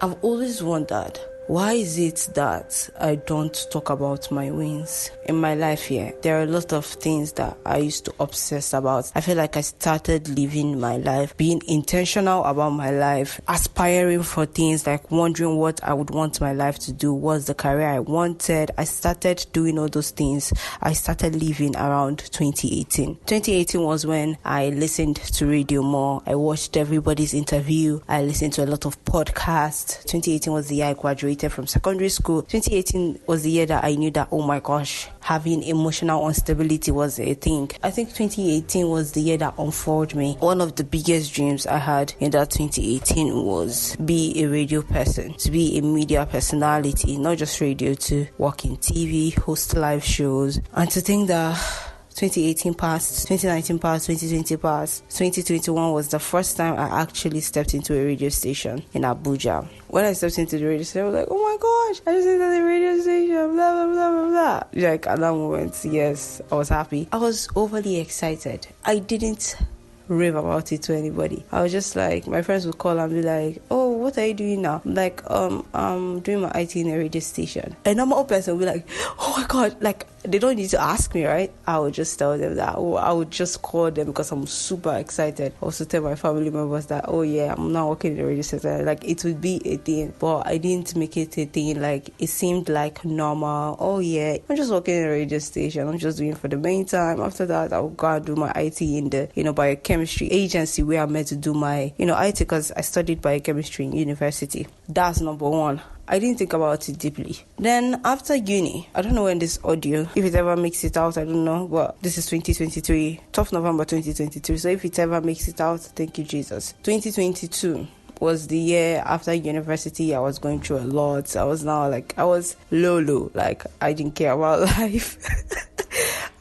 I've always wondered, why is it that I don't talk about my wins in my life here? There are a lot of things that I used to obsess about. I feel like I started living my life, being intentional about my life, aspiring for things, like wondering what I would want my life to do, what's the career I wanted. I started doing all those things. I started living around 2018. 2018 was when I listened to radio more. I watched everybody's interview. I listened to a lot of podcasts. 2018 was the year I graduated from secondary school. 2018 was the year that I knew that, oh my gosh, having emotional instability was a thing. I think 2018 was the year that unfolded me. One of the biggest dreams I had in that 2018 was be a radio person, to be a media personality, not just radio, to work in TV, host live shows, and to think that 2018 passed, 2019 passed, 2020 passed. 2021 was the first time I actually stepped into a radio station in Abuja. When I stepped into the radio station, I was like, oh my gosh, I just entered the radio station, blah, blah, blah, blah, blah. Like, at that moment, yes, I was happy. I was overly excited. I didn't rave about it to anybody. I was just like, my friends would call and be like, oh, what are you doing now? I'm like, I'm doing my IT in a radio station. A normal person would be like, oh my god, like, they don't need to ask me, right? I would just tell them that, or I would just call them because I'm super excited. Also tell my family members that, oh yeah, I'm now working in the radio station. Like, it would be a thing, but I didn't make it a thing. Like, it seemed like normal. Oh yeah, I'm just working in a radio station. I'm just doing it for the meantime. After that, I'll go and do my IT in the, biochemistry agency where I'm meant to do my, IT, because I studied biochemistry in university. That's number one. I didn't think about it deeply. Then after uni, I don't know when this audio, if it ever makes it out, I don't know, but this is 2023, 12th November 2023. So if it ever makes it out, thank you, Jesus. 2022 was the year after university. I was going through a lot. I was low, like I didn't care about life.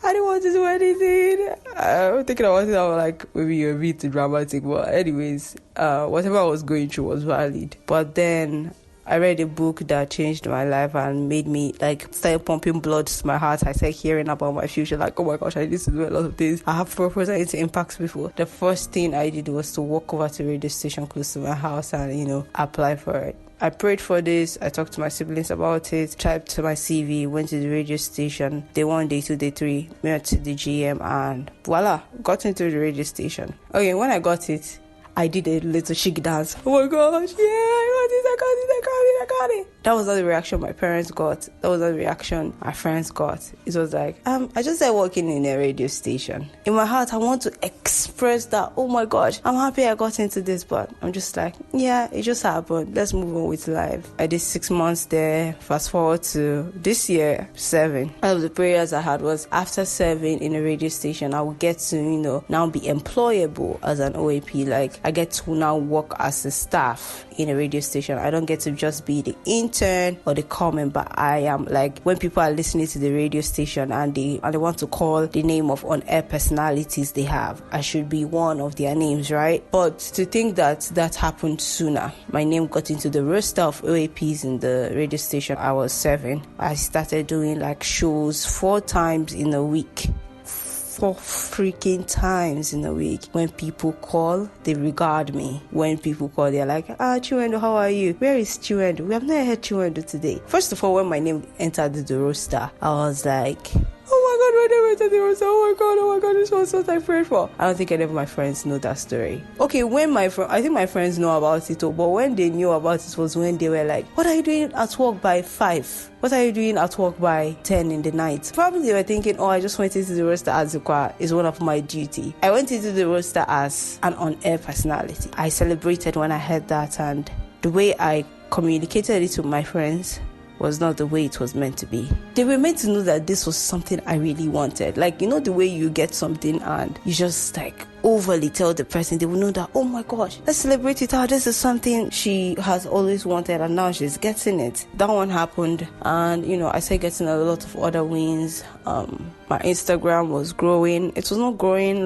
I didn't want to do anything. I was thinking about it, I was like, maybe a bit dramatic, but anyways, whatever I was going through was valid. But then I read a book that changed my life and made me start pumping blood to my heart. I started hearing about my future, like, oh my gosh, I need to do a lot of things. I have purpose, I need to impact people. The first thing I did was to walk over to a radio station close to my house and, apply for it. I prayed for this. I talked to my siblings about it, typed to my CV, went to the radio station. Day 1, day 2, day 3, met the GM, and voila, got into the radio station. Okay, when I got it, I did a little chic dance. Oh my gosh, yeah, I got it. That was not the reaction my parents got. That was not the reaction my friends got. It was like, I just started working in a radio station. In my heart, I want to express that, oh my gosh, I'm happy I got into this, but I'm just like, yeah, it just happened. Let's move on with life. I did 6 months there. Fast forward to this year, 7. One of the prayers I had was, after 7 in a radio station, I would get to, now be employable as an OAP. Like, I get to now work as a staff in a radio station. I don't get to just be the intern or the comment, but I am like, when people are listening to the radio station and they want to call the name of on-air personalities they have, I should be one of their names, right? But to think that happened sooner, my name got into the roster of OAPs in the radio station I was serving. I started doing shows 4 times in a week. 4 freaking times in a week. When people call, they regard me. When people call, they're like, Chiwendo, how are you? Where is Chiwendo? We have not heard Chiwendo today. First of all, when my name entered the roster, I was like, oh my god, my name entered the roster. Oh my god, this was what I prayed for. I don't think any of my friends know that story. Okay, I think my friends know about it, but when they knew about it was when they were like, what are you doing at work by 5? What are you doing at work by 10 in the night? Probably they were thinking, I just went into the roster as is one of my duty. I went into the roster as an on-air personality. I celebrated when I heard that, and the way I communicated it to my friends was not the way it was meant to be. They were meant to know that this was something I really wanted. The way you get something and you just overly tell the person, they will know that, oh my gosh, let's celebrate it. This is something she has always wanted and now she's getting it. That one happened, and I started getting a lot of other wins. My Instagram was growing. It was not growing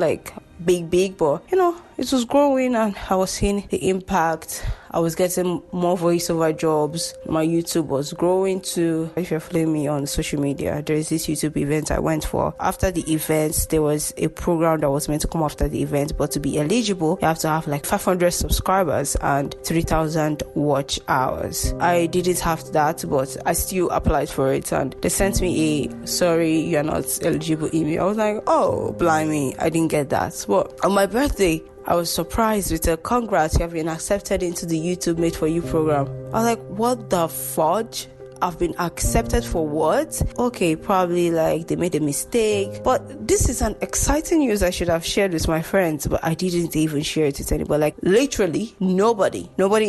big, but it was growing, and I was seeing the impact. I was getting more voiceover jobs. My YouTube was growing too. If you're following me on social media, there is this YouTube event I went for. After the event, there was a program that was meant to come after the event, but to be eligible, you have to have like 500 subscribers and 3,000 watch hours. I didn't have that, but I still applied for it, and they sent me a sorry, you're not eligible email. I was like, oh, blimey, I didn't get that. But on my birthday, I was surprised with a congrats, you have been accepted into the YouTube Made For You program. I was like, what the fudge? I've been accepted for what? Okay, probably like they made a mistake. But this is an exciting news I should have shared with my friends, but I didn't even share it with anybody. Like literally nobody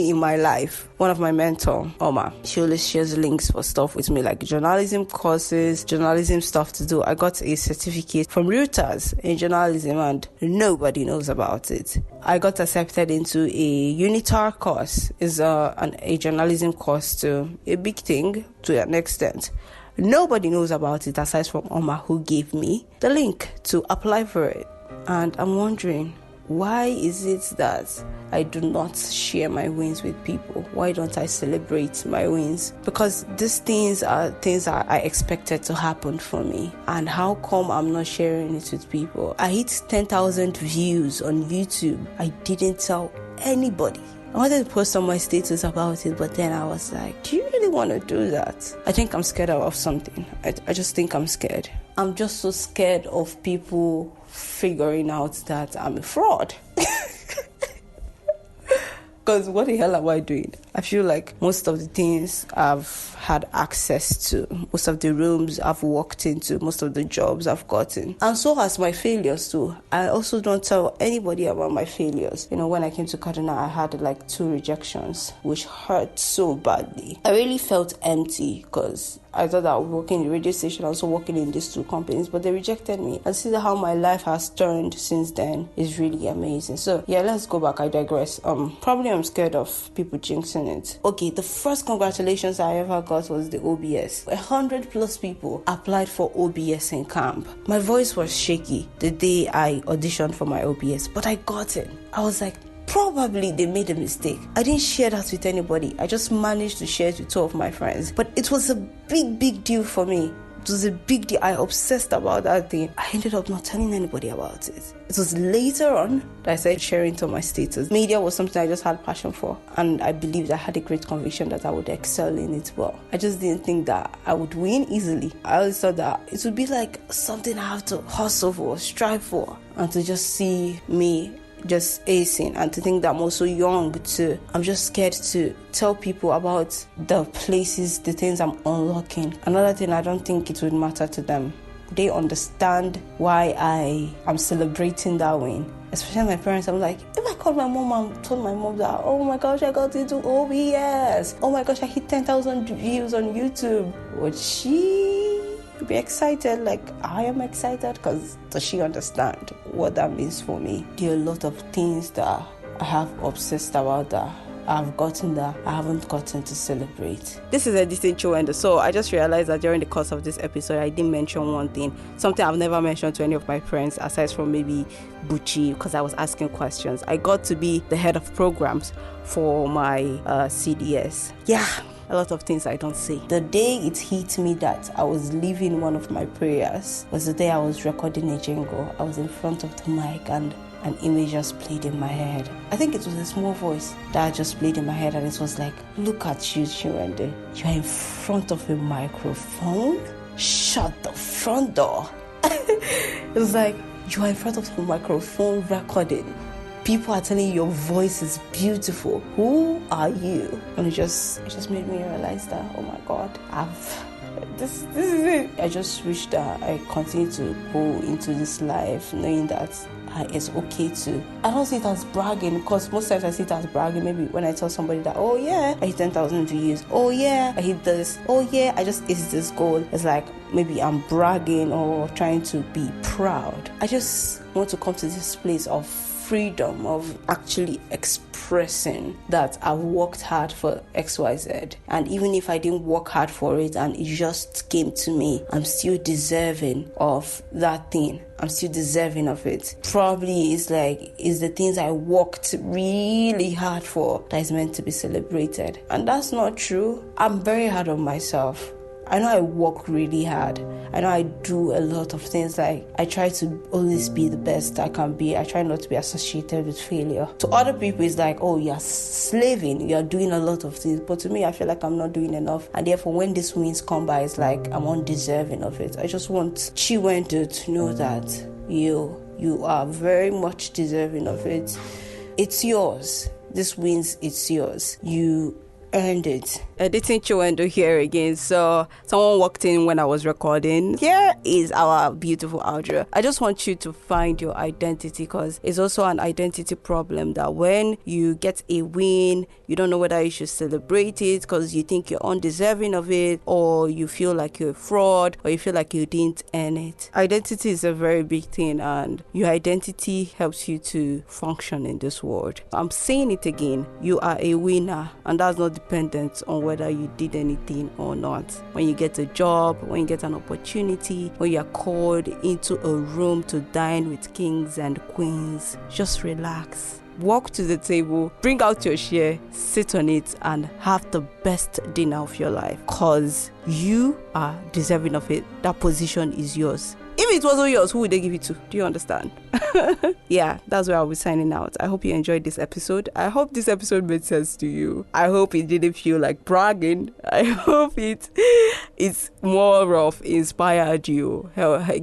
in my life. One of my mentor, Oma, she always shares links for stuff with me, like journalism courses, journalism stuff to do. I got a certificate from Reuters in journalism and nobody knows about it. I got accepted into a Unitar course. It's a journalism course too. A big thing to an extent. Nobody knows about it aside from Oma, who gave me the link to apply for it. And I'm wondering, why is it that I do not share my wins with people? Why don't I celebrate my wins? Because these things are things that I expected to happen for me. And how come I'm not sharing it with people? I hit 10,000 views on YouTube. I didn't tell anybody. I wanted to post on my status about it, but then I was like, do you really want to do that? I think I'm scared of something. I just think I'm scared. I'm just so scared of people figuring out that I'm a fraud. Because what the hell am I doing? I feel like most of the things I've had access to, most of the rooms I've walked into, most of the jobs I've gotten, and so has my failures too. I also don't tell anybody about my failures. You know, when I came to Kaduna, I had like 2 rejections, which hurt so badly. I really felt empty because I thought I would work in the radio station, also working in these 2 companies, but they rejected me. And see how my life has turned since then is really amazing. So yeah, let's go back. I digress. Probably I'm scared of people jinxing it. Okay, the first congratulations I ever got was the OBS. 100+ people applied for OBS in camp. My voice was shaky the day I auditioned for my OBS, but I got it. I was like, probably they made a mistake. I didn't share that with anybody. I just managed to share it with 2 of my friends. But it was a big deal for me. It was a big deal. I obsessed about that thing. I ended up not telling anybody about it. It was later on that I started sharing it on my status. Media was something I just had passion for, and I believed I had a great conviction that I would excel in it well. I just didn't think that I would win easily. I always thought that it would be like something I have to hustle for, strive for, and to just see me just acing, and to think that I'm also young too. I'm just scared to tell people about the places, the things I'm unlocking. Another thing, I don't think it would matter to them. They understand why I am celebrating that win. Especially my parents. I'm like, if I called my mom and told my mom that, oh my gosh, I got into OBS, oh my gosh, I hit 10,000 views on YouTube, would she be excited like I am excited? Because does she understand what that means for me? There are a lot of things that I have obsessed about that I've gotten that I haven't gotten to celebrate. This is a distinct show, and so I just realized that during the course of this episode I didn't mention one thing, something I've never mentioned to any of my friends aside from maybe Buchi, because I was asking questions. I got to be the head of programs for my CDS. Yeah, a lot of things I don't say. The day it hit me that I was leaving one of my prayers was the day I was recording a jingle. I was in front of the mic and an image just played in my head. I think it was a small voice that just played in my head, and it was like, look at you, Chirende. You're in front of a microphone? Shut the front door. It was like, you are in front of a microphone recording. People are telling you your voice is beautiful. Who are you? And it just made me realize that, oh my God, this is it. I just wish that I continue to go into this life knowing that it's okay to. I don't see it as bragging, because most times I see it as bragging. Maybe when I tell somebody that, oh yeah, I hit 10,000 views. Oh yeah, I hit this. Oh yeah, I just hit this goal. It's like maybe I'm bragging or trying to be proud. I just want to come to this place of freedom, of actually expressing expressing that I've worked hard for XYZ. And even if I didn't work hard for it and it just came to me, I'm still deserving of that thing. I'm still deserving of it. Probably it's the things I worked really hard for that is meant to be celebrated. And that's not true. I'm very hard on myself. I know I work really hard. I know I do a lot of things. Like, I try to always be the best I can be. I try not to be associated with failure. To other people, it's like, oh, you're slaving, you're doing a lot of things. But to me, I feel like I'm not doing enough. And therefore, when these wins come by, it's like I'm undeserving of it. I just want Chiwendu to know that you are very much deserving of it. It's yours. This wins, it's yours. You earned it. Editing Chiwendu here again. So someone walked in when I was recording. Here is our beautiful outro. I just want you to find your identity, because it's also an identity problem that when you get a win, you don't know whether you should celebrate it because you think you're undeserving of it, or you feel like you're a fraud, or you feel like you didn't earn it. Identity is a very big thing, and your identity helps you to function in this world. I'm saying it again. You are a winner, and that's not dependent on whether you did anything or not. When you get a job, when you get an opportunity, when you are called into a room to dine with kings and queens, just relax. Walk to the table, bring out your share, sit on it, and have the best dinner of your life, because you are deserving of it. That position is yours. If it wasn't yours, who would they give it to? Do you understand? Yeah, that's where I'll be signing out. I hope you enjoyed this episode. I hope this episode made sense to you. I hope it didn't feel like bragging. I hope it's more of inspired you,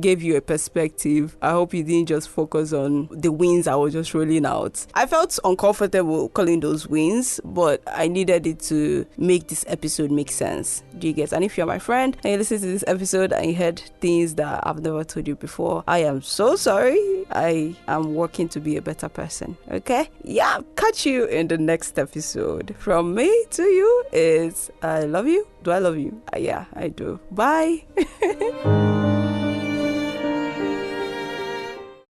gave you a perspective. I hope you didn't just focus on the wins I was just rolling out. I felt uncomfortable calling those wins, but I needed it to make this episode make sense. Do you get? And if you're my friend and you listen to this episode and you heard things that I've never told you before, I am so sorry. I am working to be a better person. Okay? Yeah, catch you in the next episode. From me to you is I love you. Do I love you? Yeah, I do. Bye.